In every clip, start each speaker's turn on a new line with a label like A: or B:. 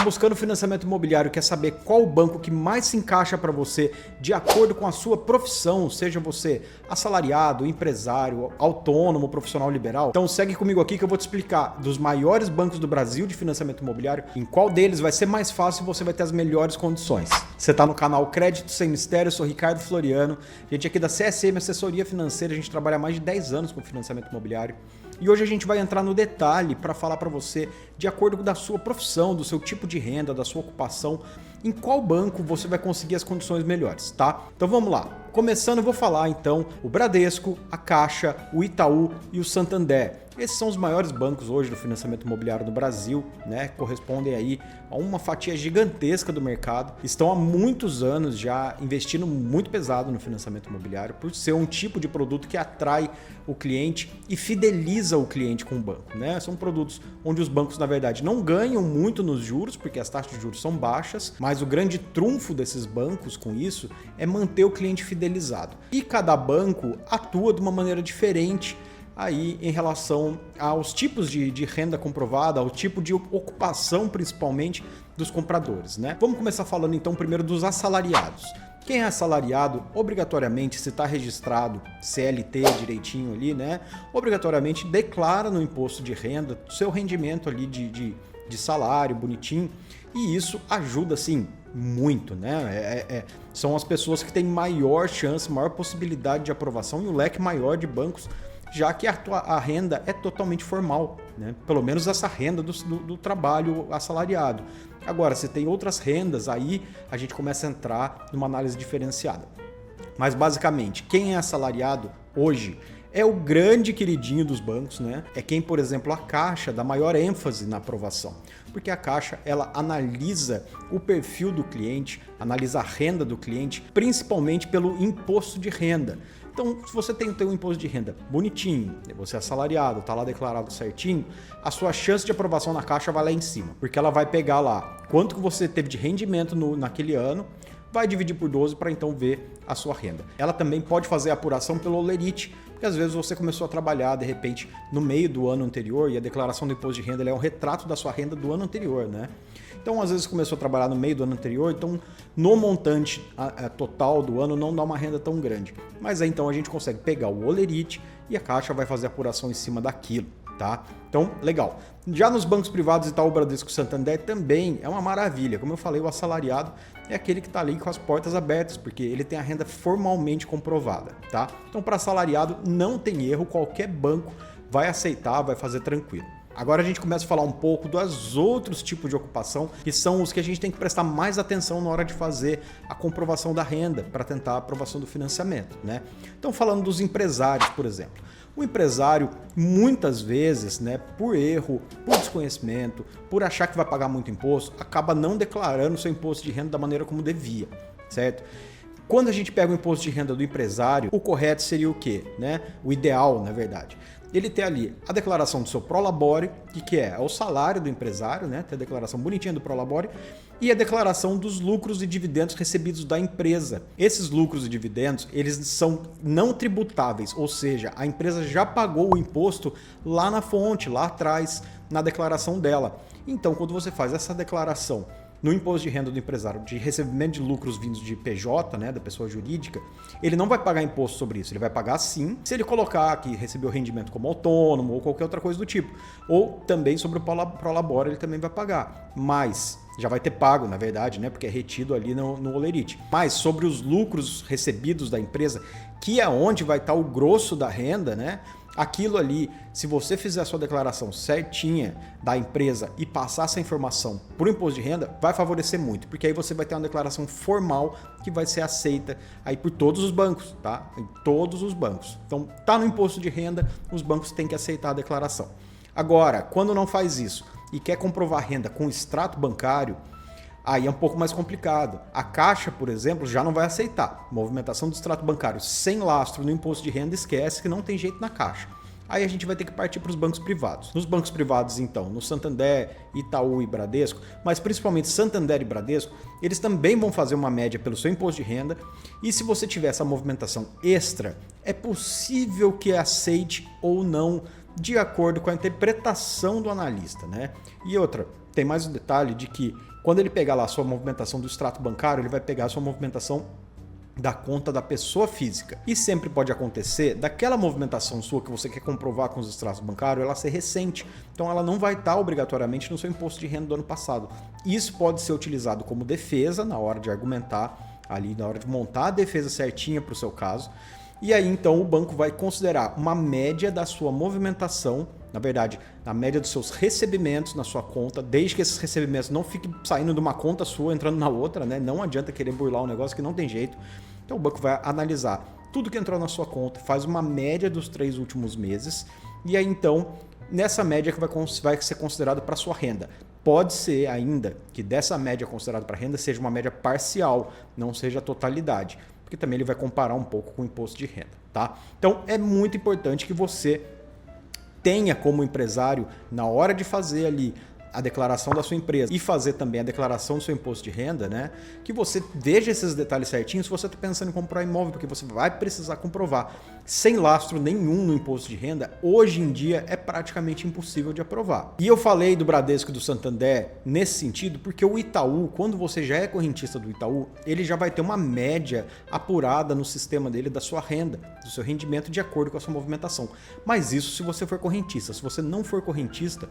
A: buscando financiamento imobiliário, quer saber qual o banco que mais se encaixa para você de acordo com a sua profissão, seja você assalariado, empresário, autônomo, profissional liberal? Então segue comigo aqui que eu vou te explicar dos maiores bancos do Brasil de financiamento imobiliário, em qual deles vai ser mais fácil e você vai ter as melhores condições. Você está no canal Crédito Sem Mistério, eu sou Ricardo Floriano, gente aqui da CSM Assessoria Financeira, a gente trabalha há mais de 10 anos com financiamento imobiliário. E hoje a gente vai entrar no detalhe para falar para você, de acordo com a sua profissão, do seu tipo de renda, da sua ocupação, em qual banco você vai conseguir as condições melhores, tá? Então vamos lá. Começando, eu vou falar então o Bradesco, a Caixa, o Itaú e o Santander. Esses são os maiores bancos hoje do financiamento imobiliário no Brasil, né? Correspondem aí a uma fatia gigantesca do mercado. Estão há muitos anos já investindo muito pesado no financiamento imobiliário por ser um tipo de produto que atrai o cliente e fideliza o cliente com o banco, né? São produtos onde os bancos, na verdade, não ganham muito nos juros, porque as taxas de juros são baixas, mas o grande trunfo desses bancos com isso é manter o cliente fidelizado. E cada banco atua de uma maneira diferente aí em relação aos tipos de renda comprovada, ao tipo de ocupação principalmente dos compradores, né? Vamos começar falando então primeiro dos assalariados. Quem é assalariado, obrigatoriamente, se está registrado CLT direitinho ali, né? Obrigatoriamente declara no imposto de renda seu rendimento ali de salário bonitinho, e isso ajuda assim muito, né? São as pessoas que têm maior chance, maior possibilidade de aprovação e um leque maior de bancos, já que a renda é totalmente formal, né? Pelo menos essa renda do trabalho assalariado. Agora, se tem outras rendas, aí a gente começa a entrar numa análise diferenciada. Mas basicamente, quem é assalariado hoje é o grande queridinho dos bancos, né? É quem, por exemplo, a Caixa dá maior ênfase na aprovação, porque a Caixa ela analisa o perfil do cliente, analisa a renda do cliente, principalmente pelo imposto de renda. Então, se você tem o teu imposto de renda bonitinho, você é assalariado, está lá declarado certinho, a sua chance de aprovação na Caixa vai lá em cima, porque ela vai pegar lá quanto que você teve de rendimento naquele ano, vai dividir por 12 para então ver a sua renda. Ela também pode fazer a apuração pelo Olerite, porque às vezes você começou a trabalhar de repente no meio do ano anterior e a declaração do imposto de renda é um retrato da sua renda do ano anterior, né? Então às vezes começou a trabalhar no meio do ano anterior, então no montante total do ano não dá uma renda tão grande. Mas aí então a gente consegue pegar o Olerite e a Caixa vai fazer a apuração em cima daquilo, tá? Então, legal. Já nos bancos privados, Itaú, Bradesco e Santander também é uma maravilha. Como eu falei, o assalariado é aquele que está ali com as portas abertas, porque ele tem a renda formalmente comprovada, tá? Então, para assalariado não tem erro, qualquer banco vai aceitar, vai fazer tranquilo. Agora a gente começa a falar um pouco dos outros tipos de ocupação, que são os que a gente tem que prestar mais atenção na hora de fazer a comprovação da renda, para tentar a aprovação do financiamento, né? Então, falando dos empresários, por exemplo. O empresário, muitas vezes, né, por erro, por desconhecimento, por achar que vai pagar muito imposto, acaba não declarando seu imposto de renda da maneira como devia, certo? Quando a gente pega o imposto de renda do empresário, o correto seria o quê, né? O ideal, na verdade. Ele ter ali a declaração do seu Prolabore, que é o salário do empresário, né? Ter a declaração bonitinha do Prolabore, e a declaração dos lucros e dividendos recebidos da empresa. Esses lucros e dividendos, eles são não tributáveis, ou seja, a empresa já pagou o imposto lá na fonte, lá atrás, na declaração dela. Então, quando você faz essa declaração no imposto de renda do empresário de recebimento de lucros vindos de PJ, né, da pessoa jurídica, ele não vai pagar imposto sobre isso, ele vai pagar sim, se ele colocar que recebeu rendimento como autônomo ou qualquer outra coisa do tipo. Ou também sobre o Prolabore ele também vai pagar, mas já vai ter pago, na verdade, né, porque é retido ali no Olerite. Mas sobre os lucros recebidos da empresa, que é onde vai estar o grosso da renda, né? Aquilo ali, se você fizer a sua declaração certinha da empresa e passar essa informação para o imposto de renda, vai favorecer muito, porque aí você vai ter uma declaração formal que vai ser aceita aí por todos os bancos, tá? Em todos os bancos. Então, tá no imposto de renda, os bancos têm que aceitar a declaração. Agora, quando não faz isso e quer comprovar renda com extrato bancário, aí é um pouco mais complicado. A Caixa, por exemplo, já não vai aceitar. Movimentação do extrato bancário sem lastro no imposto de renda, esquece que não tem jeito na Caixa. Aí a gente vai ter que partir para os bancos privados. Nos bancos privados, então, no Santander, Itaú e Bradesco, mas principalmente Santander e Bradesco, eles também vão fazer uma média pelo seu imposto de renda, e se você tiver essa movimentação extra, é possível que aceite ou não, de acordo com a interpretação do analista, né? E outra, tem mais um detalhe de que Quando ele pegar lá a sua movimentação do extrato bancário, ele vai pegar a sua movimentação da conta da pessoa física. E sempre pode acontecer daquela movimentação sua que você quer comprovar com os extratos bancários, ela ser recente. Então ela não vai estar obrigatoriamente no seu imposto de renda do ano passado. Isso pode ser utilizado como defesa na hora de argumentar, ali na hora de montar a defesa certinha para o seu caso. E aí então o banco vai considerar uma média da sua movimentação, na verdade, na média dos seus recebimentos na sua conta, desde que esses recebimentos não fiquem saindo de uma conta sua, entrando na outra, né? Não adianta querer burlar um negócio que não tem jeito. Então o banco vai analisar tudo que entrou na sua conta, faz uma média dos 3 últimos meses, e aí então, nessa média que vai ser considerado para sua renda. Pode ser ainda que dessa média considerada para renda seja uma média parcial, não seja a totalidade, porque também ele vai comparar um pouco com o imposto de renda, tá? Então é muito importante que você tenha como empresário, na hora de fazer ali a declaração da sua empresa e fazer também a declaração do seu imposto de renda, né? Que você veja esses detalhes certinhos se você está pensando em comprar imóvel, porque você vai precisar comprovar. Sem lastro nenhum no imposto de renda, hoje em dia é praticamente impossível de aprovar. E eu falei do Bradesco e do Santander nesse sentido porque o Itaú, quando você já é correntista do Itaú, ele já vai ter uma média apurada no sistema dele da sua renda, do seu rendimento de acordo com a sua movimentação. Mas isso se você for correntista. Se você não for correntista,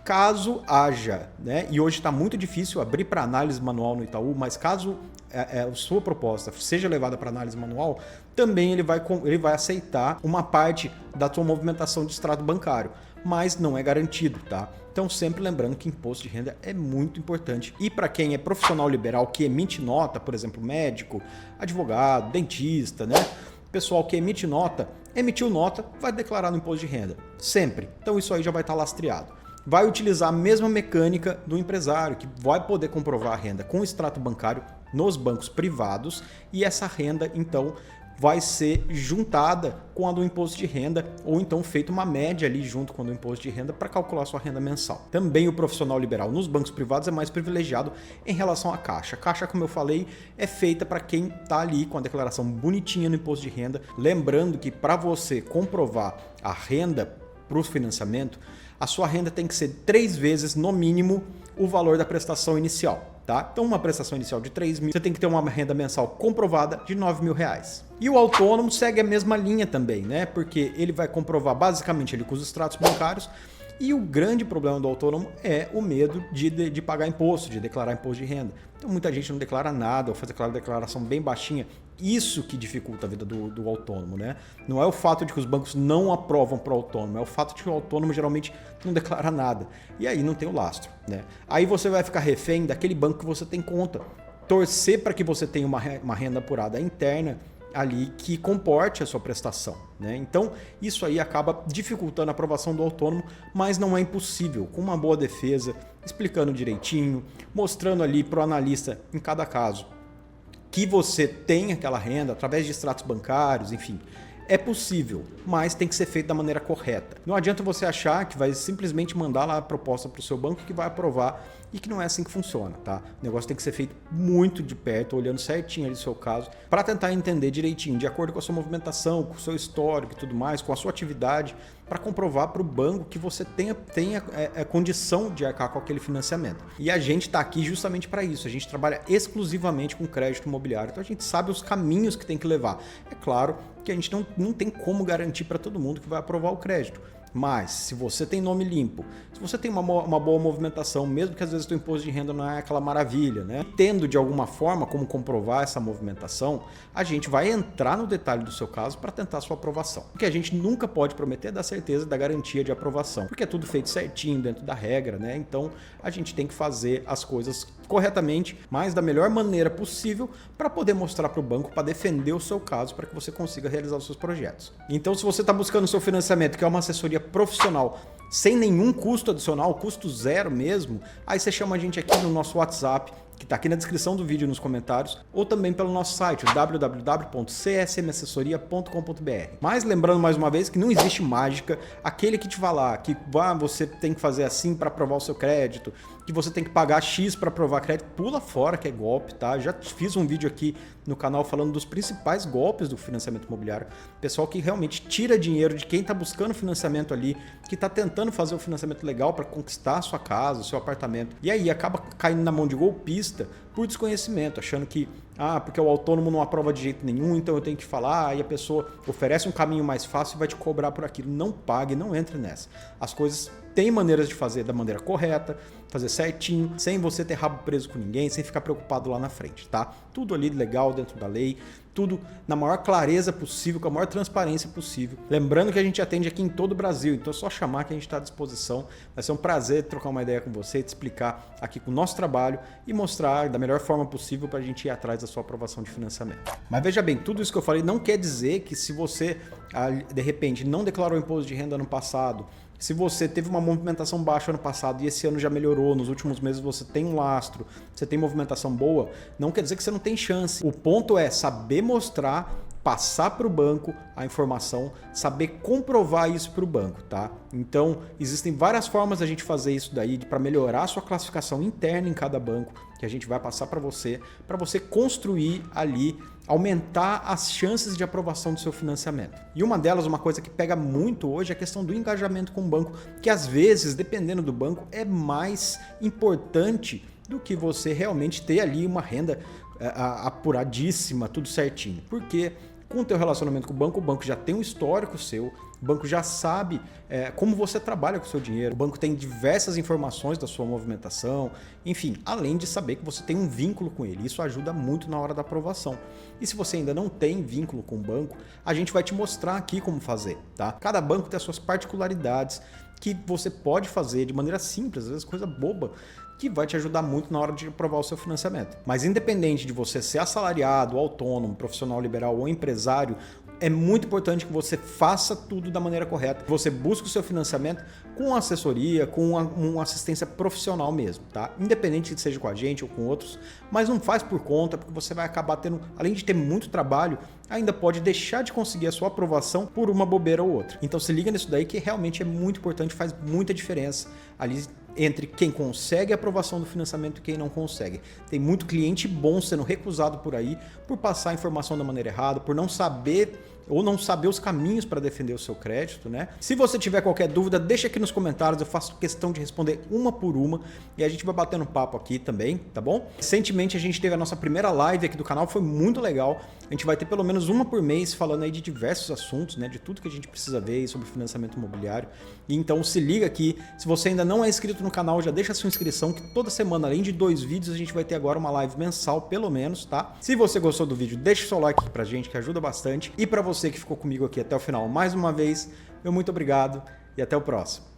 A: caso haja, né? E hoje está muito difícil abrir para análise manual no Itaú, mas caso a sua proposta seja levada para análise manual, também ele vai aceitar uma parte da sua movimentação de extrato bancário, mas não é garantido, tá? Então sempre lembrando que imposto de renda é muito importante. E para quem é profissional liberal que emite nota, por exemplo, médico, advogado, dentista, né? Pessoal que emite nota, emitiu nota, vai declarar no imposto de renda, sempre. Então isso aí já vai estar lastreado. Vai utilizar a mesma mecânica do empresário, que vai poder comprovar a renda com o extrato bancário nos bancos privados, e essa renda, então, vai ser juntada com a do imposto de renda, ou então feita uma média ali junto com a do imposto de renda para calcular a sua renda mensal. Também o profissional liberal nos bancos privados é mais privilegiado em relação à Caixa. A Caixa, como eu falei, é feita para quem está ali com a declaração bonitinha no imposto de renda. Lembrando que para você comprovar a renda para o financiamento, a sua renda tem que ser 3 vezes, no mínimo, o valor da prestação inicial, tá? Então, uma prestação inicial de 3 mil, você tem que ter uma renda mensal comprovada de 9 mil reais. E o autônomo segue a mesma linha também, né? Porque ele vai comprovar basicamente ele com os extratos bancários. E o grande problema do autônomo é o medo de pagar imposto, de declarar imposto de renda. Então muita gente não declara nada, ou faz aquela declaração bem baixinha. Isso que dificulta a vida do autônomo, né? Não é o fato de que os bancos não aprovam para o autônomo, é o fato de que o autônomo geralmente não declara nada. E aí não tem o lastro, né? Aí você vai ficar refém daquele banco que você tem conta. Torcer para que você tenha uma renda apurada interna ali que comporte a sua prestação, né? Então isso aí acaba dificultando a aprovação do autônomo, mas não é impossível. Com uma boa defesa, explicando direitinho, mostrando ali para o analista em cada caso que você tem aquela renda através de extratos bancários, enfim, é possível, mas tem que ser feito da maneira correta. Não adianta você achar que vai simplesmente mandar lá a proposta para o seu banco que vai aprovar e que não é assim que funciona, tá? O negócio tem que ser feito muito de perto, olhando certinho ali o seu caso, para tentar entender direitinho, de acordo com a sua movimentação, com o seu histórico e tudo mais, com a sua atividade, para comprovar para o banco que você tenha condição de arcar com aquele financiamento. E a gente está aqui justamente para isso, a gente trabalha exclusivamente com crédito imobiliário, então a gente sabe os caminhos que tem que levar. É claro que a gente não tem como garantir para todo mundo que vai aprovar o crédito. Mas, se você tem nome limpo, se você tem uma boa movimentação, mesmo que às vezes o teu imposto de renda não é aquela maravilha, né? Tendo de alguma forma como comprovar essa movimentação, a gente vai entrar no detalhe do seu caso para tentar a sua aprovação. O que a gente nunca pode prometer é dar certeza da garantia de aprovação, porque é tudo feito certinho, dentro da regra, né? Então, a gente tem que fazer as coisas corretamente, mas da melhor maneira possível para poder mostrar para o banco, para defender o seu caso, para que você consiga realizar os seus projetos. Então, se você está buscando o seu financiamento, que é uma assessoria profissional, sem nenhum custo adicional, custo zero mesmo, aí você chama a gente aqui no nosso WhatsApp, que está aqui na descrição do vídeo e nos comentários, ou também pelo nosso site, www.csmassessoria.com.br. Mas lembrando mais uma vez que não existe mágica, aquele que te falar que você tem que fazer assim para aprovar o seu crédito, que você tem que pagar X para aprovar crédito, pula fora que é golpe, tá? Já fiz um vídeo aqui no canal falando dos principais golpes do financiamento imobiliário. Pessoal que realmente tira dinheiro de quem está buscando financiamento ali, que está tentando fazer o financiamento legal para conquistar a sua casa, o seu apartamento. E aí acaba caindo na mão de golpista por desconhecimento, achando que porque o autônomo não aprova de jeito nenhum, então eu tenho que falar, e a pessoa oferece um caminho mais fácil e vai te cobrar por aquilo. Não pague, não entre nessa. As coisas têm maneiras de fazer da maneira correta, fazer certinho, sem você ter rabo preso com ninguém, sem ficar preocupado lá na frente, tá? Tudo ali legal dentro da lei, tudo na maior clareza possível, com a maior transparência possível. Lembrando que a gente atende aqui em todo o Brasil, então é só chamar que a gente está à disposição. Vai ser um prazer trocar uma ideia com você, te explicar aqui com o nosso trabalho e mostrar da melhor forma possível para a gente ir atrás da sua aprovação de financiamento. Mas veja bem, tudo isso que eu falei não quer dizer que se você, de repente, não declarou imposto de renda ano passado, se você teve uma movimentação baixa ano passado e esse ano já melhorou, nos últimos meses você tem um lastro, você tem movimentação boa, não quer dizer que você não tem chance. O ponto é saber mostrar, passar para o banco a informação, saber comprovar isso para o banco, tá? Então, existem várias formas da gente fazer isso daí para melhorar a sua classificação interna em cada banco, que a gente vai passar para você construir ali, aumentar as chances de aprovação do seu financiamento. E uma delas, uma coisa que pega muito hoje, é a questão do engajamento com o banco, que às vezes, dependendo do banco, é mais importante do que você realmente ter ali uma renda apuradíssima, tudo certinho. Porque com o teu relacionamento com o banco já tem um histórico seu, o banco já sabe como você trabalha com o seu dinheiro, o banco tem diversas informações da sua movimentação, enfim, além de saber que você tem um vínculo com ele. Isso ajuda muito na hora da aprovação. E se você ainda não tem vínculo com o banco, a gente vai te mostrar aqui como fazer, tá? Cada banco tem as suas particularidades que você pode fazer de maneira simples, às vezes coisa boba, que vai te ajudar muito na hora de aprovar o seu financiamento. Mas independente de você ser assalariado, autônomo, profissional liberal ou empresário, é muito importante que você faça tudo da maneira correta. Você busque o seu financiamento com assessoria, com uma assistência profissional mesmo, tá? Independente de seja com a gente ou com outros, mas não faz por conta, porque você vai acabar tendo, além de ter muito trabalho, ainda pode deixar de conseguir a sua aprovação por uma bobeira ou outra. Então se liga nisso daí que realmente é muito importante, faz muita diferença ali entre quem consegue a aprovação do financiamento e quem não consegue. Tem muito cliente bom sendo recusado por aí por passar a informação da maneira errada, por não saber ou não saber os caminhos para defender o seu crédito, né? Se você tiver qualquer dúvida, deixa aqui nos comentários, eu faço questão de responder uma por uma e a gente vai batendo um papo aqui também, tá bom? Recentemente a gente teve a nossa primeira live aqui do canal, foi muito legal. A gente vai ter pelo menos uma por mês falando aí de diversos assuntos, né? De tudo que a gente precisa ver aí sobre financiamento imobiliário. E então se liga aqui, se você ainda não é inscrito no canal, já deixa a sua inscrição, que toda semana, além de 2 vídeos, a gente vai ter agora uma live mensal, pelo menos, tá? Se você gostou do vídeo, deixa o seu like aqui pra gente, que ajuda bastante. E pra você que ficou comigo aqui até o final, mais uma vez, meu muito obrigado e até o próximo.